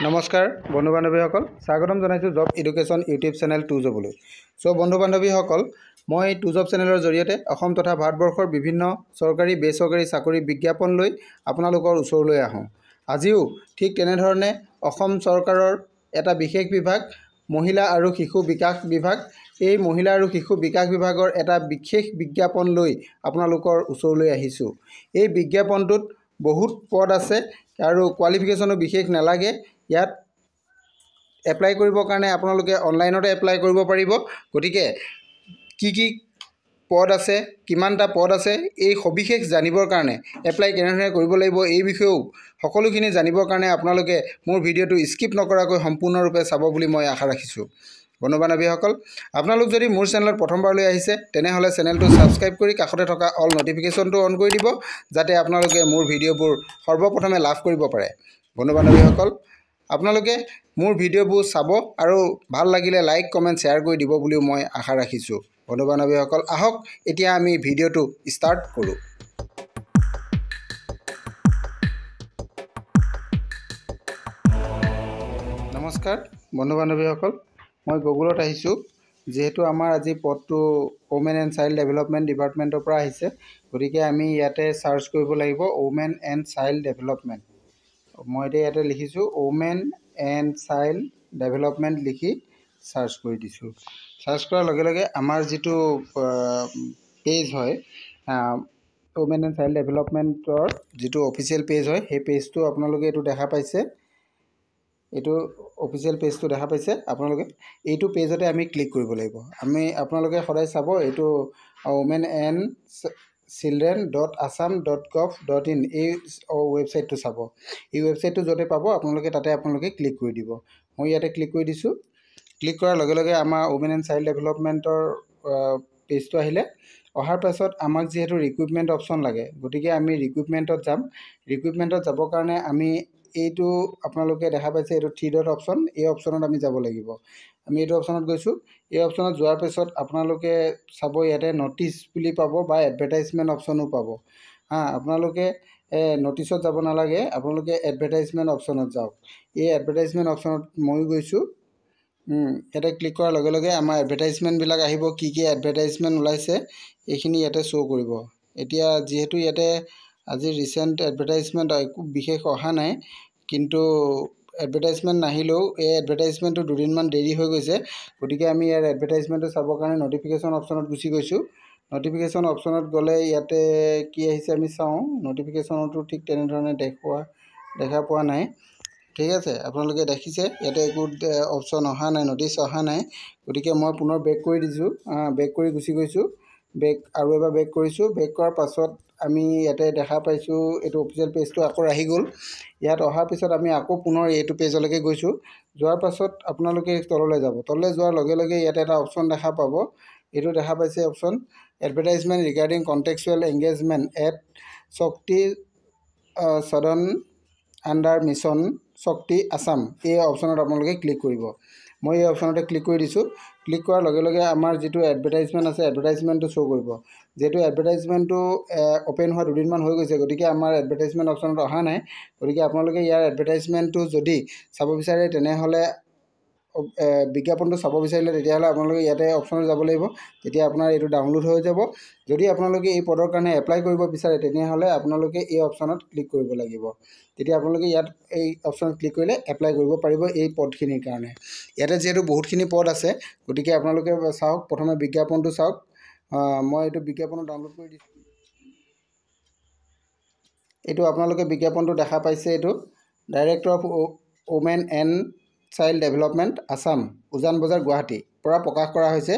নমস্কাৰ বন্ধু বান্ধৱীসকল, স্বাগতম জনাইছোঁ job education YouTube channel to জবলৈ। বন্ধু বান্ধৱীসকল, মই টু জব চেনেলৰ জৰিয়তে অসম তথা ভাৰতবৰ্ষৰ বিভিন্ন চৰকাৰী বেচৰকাৰী চাকৰি বিজ্ঞাপন লৈ আপোনালোকৰ ওচৰলৈ আহোঁ। আজিও ঠিক তেনেধৰণে অসম চৰকাৰৰ এটা বিশেষ বিভাগ মহিলা আৰু শিশু বিকাশ বিভাগ, এই মহিলা আৰু শিশু বিকাশ বিভাগৰ এটা বিশেষ বিজ্ঞাপন লৈ আপোনালোকৰ ওচৰলৈ আহিছোঁ। এই বিজ্ঞাপনটোত বহুত পদ আছে আৰু কোৱালিফিকেশ্যনো বিশেষ নালাগে। ইয়াত এপ্লাই কৰিবৰ কাৰণে আপোনালোকে অনলাইনতে এপ্লাই কৰিব পাৰিব। গতিকে কি পদ আছে, কিমানটা পদ আছে, এই সবিশেষ জানিবৰ কাৰণে এপ্লাই কেনেধৰণে কৰিব লাগিব এই বিষয়েও সকলোখিনি জানিবৰ কাৰণে আপোনালোকে মোৰ ভিডিঅ'টো স্কিপ নকৰাকৈ সম্পূৰ্ণৰূপে চাব বুলি মই আশা ৰাখিছোঁ। বন্ধু বান্ধৱীসকল, আপোনালোক যদি মোৰ চেনেলত প্ৰথমবাৰলৈ আহিছে তেনেহ'লে চেনেলটো ছাবস্ক্ৰাইব কৰি কাষতে থকা অল নটিফিকেশ্যনটো অন কৰি দিব, যাতে আপোনালোকে মোৰ ভিডিঅ'বোৰ সৰ্বপ্ৰথমে লাভ কৰিব পাৰে। বন্ধু বান্ধৱীসকল, আপোনালোকে মোৰ ভিডিঅ'বোৰ চাব আৰু ভাল লাগিলে লাইক কমেণ্ট শ্বেয়াৰ কৰি দিব বুলিও মই আশা ৰাখিছোঁ। বন্ধু বান্ধৱীসকল, আহক এতিয়া আমি ভিডিঅ'টো ষ্টাৰ্ট কৰোঁ। নমস্কাৰ বন্ধু বান্ধৱীসকল, মই গুগলত আহিছোঁ। যিহেতু আমাৰ আজি পদটো ওমেন এণ্ড চাইল্ড ডেভেলপমেণ্ট ডিপাৰ্টমেণ্টৰ পৰা আহিছে, গতিকে আমি ইয়াতে চাৰ্চ কৰিব লাগিব ওমেন এণ্ড চাইল্ড ডেভেলপমেণ্ট। মই এতিয়া ইয়াতে লিখিছোঁ ওমেন এণ্ড চাইল্ড ডেভেলপমেণ্ট লিখি চাৰ্চ কৰি দিছোঁ। চাৰ্চ কৰাৰ লগে লগে আমাৰ যিটো পেজ হয় ওমেন এণ্ড চাইল্ড ডেভেলপমেণ্টৰ যিটো অফিচিয়েল পেজ হয়, সেই পেজটো আপোনালোকে এইটো দেখা পাইছে। এইটো অফিচিয়েল পেজটো দেখা পাইছে আপোনালোকে। এইটো পেজতে আমি ক্লিক কৰিব লাগিব। আপোনালোকে সদায় চাব, এইটো ওমেন এণ্ড children.assam.gov.in এই ৱেবছাইটটো চাব। এই ৱেবছাইটটো য'তে পাব আপোনালোকে তাতে ক্লিক কৰি দিব। মই ইয়াতে ক্লিক কৰি দিছোঁ। ক্লিক কৰাৰ লগে লগে আমাৰ ওমেন এণ্ড চাইল্ড ডেভেলপমেণ্টৰ পেজটো আহিলে। অহাৰ পাছত আমাক যিহেতু ৰিক্ৰুইটমেণ্ট অপশ্যন লাগে, গতিকে আমি ৰিক্ৰুইটমেণ্টত যাম। ৰিক্ৰুইটমেণ্টত যাবৰ কাৰণে আমি এইটো আপোনালোকে দেখা পাইছে, এইটো 3 ডট অপশ্যন, এই অপশ্যনত আমি যাব লাগিব। আমি এইটো অপশ্যনত গৈছোঁ। এই অপশ্যনত যোৱাৰ পিছত আপোনালোকে চাব, ইয়াতে ন'টিচ বুলি পাব বা এডভাৰটাইজমেণ্ট অপশ্যনো পাব। আপোনালোকে ন'টিচত যাব নালাগে, আপোনালোকে এডভাৰটাইজমেণ্ট অপশ্যনত যাওক। এই এডভাৰটাইজমেণ্ট অপশ্যনত ময়ো গৈছোঁ। ইয়াতে ক্লিক কৰাৰ লগে লগে আমাৰ এডভাৰটাইজমেণ্টবিলাক আহিব। কি এডভাৰটাইজমেণ্ট ওলাইছে এইখিনি ইয়াতে শ্ব' কৰিব। এতিয়া যিহেতু ইয়াতে আজি ৰিচেণ্ট এডভাৰটাইজমেণ্ট একো বিশেষ অহা নাই, কিন্তু এডভাৰটাইজমেণ্ট নাহিলেও এই এডভাৰটাইজমেণ্টটো দুদিনমান দেৰি হৈ গৈছে। গতিকে আমি ইয়াৰ এডভাৰটাইজমেণ্টটো চাবৰ কাৰণে ন'টিফিকেশ্যন অপশ্যনত গুচি গৈছোঁ। ন'টিফিকেশ্যন অপশ্যনত গ'লে ইয়াতে কি আহিছে আমি চাওঁ। ন'টিফিকেশ্যনতো ঠিক তেনেধৰণে দেখা পোৱা নাই। ঠিক আছে, আপোনালোকে দেখিছে ইয়াতে একো অপশ্যন অহা নাই, ন'টিচ অহা নাই। গতিকে মই পুনৰ বেক কৰি দিছোঁ। বেক কৰি গুচি গৈছোঁ। আৰু এবাৰ বেক কৰিছোঁ। বেক কৰাৰ পাছত আমি ইয়াতে দেখা পাইছোঁ এইটো অফিচিয়েল পেজটো আকৌ আহি গ'ল। ইয়াত অহাৰ পিছত আমি আকৌ পুনৰ এইটো পেজলৈকে গৈছোঁ। যোৱাৰ পাছত আপোনালোকে তললৈ যাব। তললৈ যোৱাৰ লগে লগে ইয়াতে এটা অপশ্যন দেখা পাব। এইটো দেখা পাইছে option advertisement regarding contractual engagement at শক্তি সদন আণ্ডাৰ মিছন শক্তি আছাম। এই অপশ্যনত আপোনালোকে ক্লিক কৰিব। মই এই অপশ্যনতে ক্লিক কৰি দিছোঁ। ক্লিক কৰাৰ লগে লগে আমাৰ যিটো এডভাৰটাইজমেণ্ট আছে, এডভাৰটাইজমেণ্টটো শ্ব' কৰিব। যিহেতু এডভাৰটাইজমেণ্টটো অ'পেন হোৱা দুদিনমান হৈ গৈছে, গতিকে আমাৰ এডভাৰটাইজমেণ্ট অপশ্যনত অহা নাই। গতিকে আপোনালোকে ইয়াৰ এডভাৰটাইজমেণ্টটো যদি চাব বিচাৰে তেনেহ'লে বিজ্ঞাপনটো চাব বিচাৰিলে তেতিয়াহ'লে আপোনালোকে ইয়াতে অপশ্যনত যাব লাগিব। তেতিয়া আপোনাৰ এইটো ডাউনলোড হৈ যাব। যদি আপোনালোকে এই পদৰ কাৰণে এপ্লাই কৰিব বিচাৰে তেনেহ'লে আপোনালোকে এই অপশ্যনত ক্লিক কৰিব লাগিব। তেতিয়া আপোনালোকে ইয়াত এই অপশ্যনত ক্লিক কৰিলে এপ্লাই কৰিব পাৰিব এই পদখিনিৰ কাৰণে। ইয়াতে যিহেতু বহুতখিনি পদ আছে, গতিকে আপোনালোকে চাওক, প্ৰথমে বিজ্ঞাপনটো চাওক। মই এইটো বিজ্ঞাপনটো ডাউনলোড কৰি দিছোঁ। এইটো আপোনালোকে বিজ্ঞাপনটো দেখা পাইছে। এইটো director of women and child development Assam, উজান বজাৰ, গুৱাহাটীৰ পৰা প্ৰকাশ কৰা হৈছে।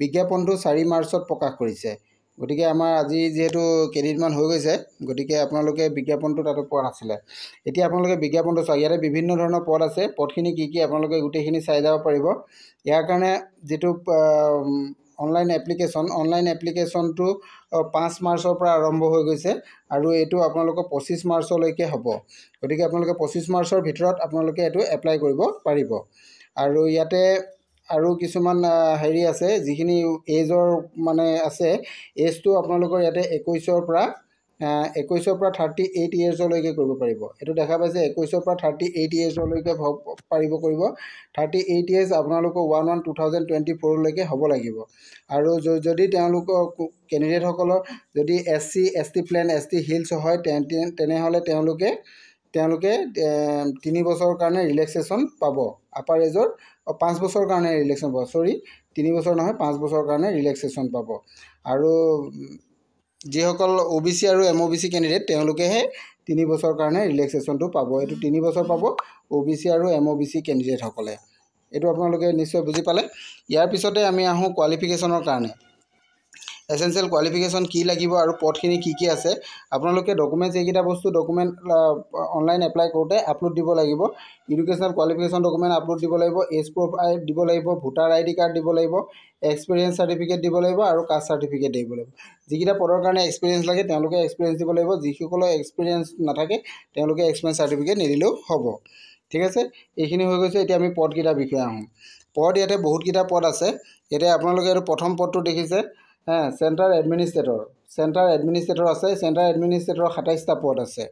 বিজ্ঞাপনটো 4 মাৰ্চত প্ৰকাশ কৰিছে। গতিকে আমাৰ আজি যিহেতু কেইদিনমান হৈ গৈছে, গতিকে আপোনালোকে বিজ্ঞাপনটো তাতে পোৱা নাছিলে। এতিয়া আপোনালোকে বিজ্ঞাপনটো চাওক। ইয়াতে বিভিন্ন ধৰণৰ পদ আছে। পদখিনি কি আপোনালোকে গোটেইখিনি চাই যাব পাৰিব। ইয়াৰ কাৰণে যিটো অনলাইন এপ্লিকেশ্যনটো 5 মাৰ্চৰ পৰা আৰম্ভ হৈ গৈছে আৰু এইটো আপোনালোকৰ 25 মাৰ্চলৈকে হ'ব। গতিকে আপোনালোকে 25 মাৰ্চৰ ভিতৰত আপোনালোকে এইটো এপ্লাই কৰিব পাৰিব। আৰু ইয়াতে আৰু কিছুমান আছে, যিখিনি এজৰ আছে, এজটো আপোনালোকৰ ইয়াতে 21ৰ পৰা 21ৰ পৰা 38 ইয়াৰ্ছলৈকে কৰিব পাৰিব। এইটো দেখা পাইছে 21ৰ পৰা 38 ইয়াৰ্ছলৈকে কৰিব 38 ইয়াৰ্ছ আপোনালোকৰ 1/1/2024লৈকে হ'ব লাগিব। আৰু যদি তেওঁলোকৰ কেণ্ডিডেটসকলৰ যদি SC ST plain ST hills হয় তেনেহ'লে তেওঁলোকে 3 বছৰৰ কাৰণে ৰিলেক্সেশ্যন পাব। আপাৰ এজৰ 5 বছৰৰ কাৰণে ৰিলেক্সেশ্যন পাব, 3 বছৰ নহয় 5 বছৰৰ কাৰণে ৰিলেক্সেশ্যন পাব। আৰু যিসকল OBC আৰু MOBC কেণ্ডিডেট তেওঁলোকেহে 3 বছৰৰ কাৰণে ৰিলেক্সেশ্যনটো পাব। এইটো 3 বছৰ পাব OBC আৰু MOBC কেণ্ডিডেটসকলে। এইটো আপোনালোকে নিশ্চয় বুজি পালে। ইয়াৰ পিছতে আমি আহোঁ কোৱালিফিকেশ্যনৰ কাৰণে। এছেঞ্চিয়েল কোৱালিফিকেশ্যন কি লাগিব আৰু পদখিনি কি আছে। আপোনালোকে ডকুমেণ্টছ এইকেইটা বস্তু অনলাইন এপ্লাই কৰোঁতে আপলোড দিব লাগিব। এডুকেশ্যনেল কোৱালিফিকেশ্যন ডকুমেণ্ট আপলোড দিব লাগিব, এজ প্ৰুফ দিব লাগিব, ভোটাৰ ID কাৰ্ড দিব লাগিব, এক্সপিৰিয়েঞ্চ চাৰ্টিফিকেট দিব লাগিব আৰু কাষ্ট চাৰ্টিফিকেট দিব লাগিব। যিকেইটা পদৰ কাৰণে এক্সপিৰিয়েঞ্চ লাগে তেওঁলোকে এক্সপিৰিয়েঞ্চ দিব লাগিব। যিসকলৰ এক্সপিৰিয়েঞ্চ নাথাকে তেওঁলোকে এক্সপিৰিয়েঞ্চ চাৰ্টিফিকেট নিদিলেও হ'ব। ঠিক আছে, এইখিনি হৈ গৈছে। এতিয়া আমি পদকেইটাৰ বিষয়ে আহোঁ। পদ ইয়াতে বহুতকেইটা পদ আছে। এতিয়া আপোনালোকে এইটো প্ৰথম পদটো দেখিছে, চেণ্টাৰ এডমিনিষ্ট্ৰেটৰ আছে। চেণ্টাৰ এডমিনিষ্ট্ৰেটৰৰ 27টা পদ আছে।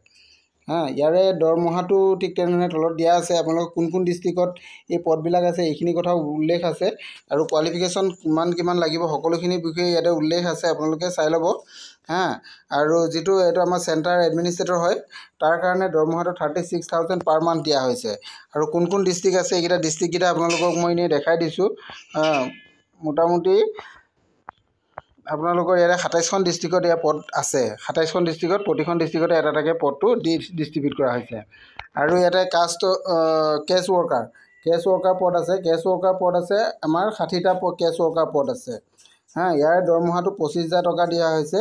ইয়াৰে দৰমহাটো ঠিক তেনেধৰণে তলত দিয়া আছে। আপোনালোক কোন ডিষ্ট্ৰিক্টত এই পদবিলাক আছে এইখিনি কথাও উল্লেখ আছে। আৰু কোৱালিফিকেশ্যন কিমান লাগিব সকলোখিনি বিষয়ে ইয়াতে উল্লেখ আছে, আপোনালোকে চাই ল'ব। আৰু যিটো এইটো আমাৰ চেণ্টাৰ এডমিনিষ্ট্ৰেটৰ হয় তাৰ কাৰণে দৰমহাটো 36,000 পাৰ মান্থ দিয়া হৈছে। আৰু কোন ডিষ্ট্ৰিক্ট আছে এইকেইটা ডিষ্ট্ৰিক্টকেইটা আপোনালোকক মই এনেই দেখাই দিছোঁ। মোটামুটি আপোনালোকৰ ইয়াতে 27খন ডিষ্ট্ৰিক্টত ইয়াৰ পদ আছে। 27খন ডিষ্ট্ৰিক্টত প্ৰতিখন ডিষ্ট্ৰিক্টতে এটা পদটো ডিষ্ট্ৰিবিউট কৰা হৈছে। আৰু ইয়াতে কেছ ৱৰ্কাৰ পদ আছে। কেছ ৱৰ্কাৰ পদ আছে আমাৰ 60টা কেছ ৱৰ্কাৰ পদ আছে। ইয়াৰ দৰমহাটো 25,000 টকা দিয়া হৈছে।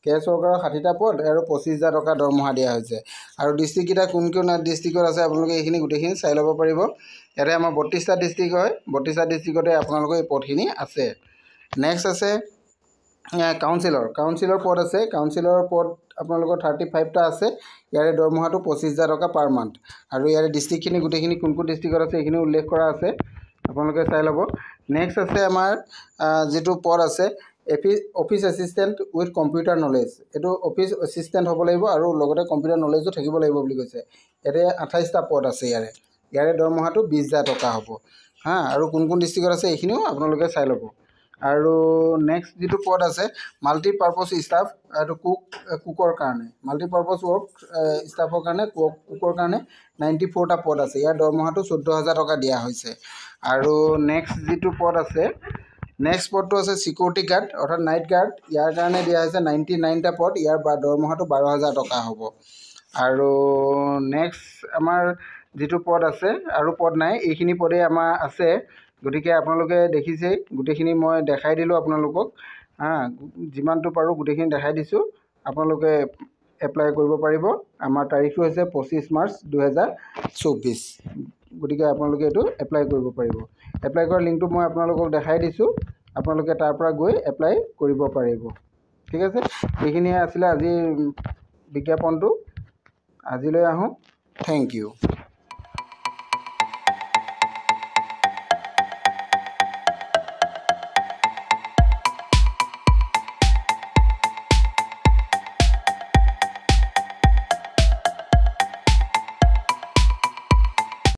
কেছ ৱৰ্কাৰৰ 60টা পদ আৰু 25,000 টকা দৰমহা দিয়া হৈছে। আৰু ডিষ্ট্ৰিক্টকেইটা কোন ডিষ্ট্ৰিক্টত আছে আপোনালোকে এইখিনি গোটেইখিনি চাই ল'ব পাৰিব। ইয়াতে আমাৰ 32টা ডিষ্ট্ৰিক্ট হয়। 32টা ডিষ্ট্ৰিক্টতে আপোনালোকৰ এই পদখিনি আছে। নেক্সট আছে কাউন্সিলৰ পদ আছে। কাউন্সিলৰ পদ আপোনালোকৰ 35টা আছে। ইয়াৰে দৰমহাটো 25,000 টকা পাৰ মান্থ। আৰু ইয়াৰে ডিষ্ট্ৰিক্টখিনি গোটেইখিনি কোন ডিষ্ট্ৰিক্টত আছে এইখিনি উল্লেখ কৰা আছে, আপোনালোকে চাই ল'ব। নেক্সট আছে আমাৰ যিটো পদ আছে office assistant with computer knowledge. এইটো অফিচ এছিষ্টেণ্ট হ'ব লাগিব আৰু লগতে কম্পিউটাৰ নলেজো থাকিব লাগিব বুলি কৈছে। ইয়াতে 28টা পদ আছে। ইয়াৰে দৰমহাটো 20,000 টকা হ'ব। আৰু কোন ডিষ্ট্ৰিক্টত আছে এইখিনিও আপোনালোকে চাই ল'ব। আৰু নেক্সট যিটো পদ আছে মাল্টিপাৰ্পছ ষ্টাফ, এইটো কুকৰ কাৰণে মাল্টিপাৰ্পছ ৱৰ্ক ষ্টাফৰ কাৰণে কুকৰ কাৰণে 94টা পদ আছে। ইয়াৰ দৰমহাটো 14,000 টকা দিয়া হৈছে। আৰু নেক্সট যিটো পদ আছে নেক্সট পদটো আছে চিকিউৰিটি গাৰ্ড অৰ্থাৎ নাইট গাৰ্ড। ইয়াৰ কাৰণে দিয়া হৈছে 99টা পদ। ইয়াৰ দৰমহাটো 12,000 টকা হ'ব। আৰু নেক্সট আমাৰ যিটো পদ আছে আৰু পদ নাই, এইখিনি পদেই আমাৰ আছে। গতিকে আপোনালোকে দেখিছেই, গোটেইখিনি মই দেখাই দিলোঁ আপোনালোকক। যিমানটো পাৰোঁ গোটেইখিনি দেখাই দিছোঁ। আপোনালোকে এপ্লাই কৰিব পাৰিব। আমাৰ তাৰিখটো হৈছে 25 মাৰ্চ 2024। গতিকে আপোনালোকে এইটো এপ্লাই কৰিব পাৰিব। এপ্লাই কৰা লিংকটো মই আপোনালোকক দেখাই দিছোঁ। আপোনালোকে তাৰ পৰা গৈ এপ্লাই কৰিব পাৰিব। ঠিক আছে, এইখিনিয়ে আছিলে আজিৰ বিজ্ঞাপনটো। আজিলৈ আহোঁ। Thank U.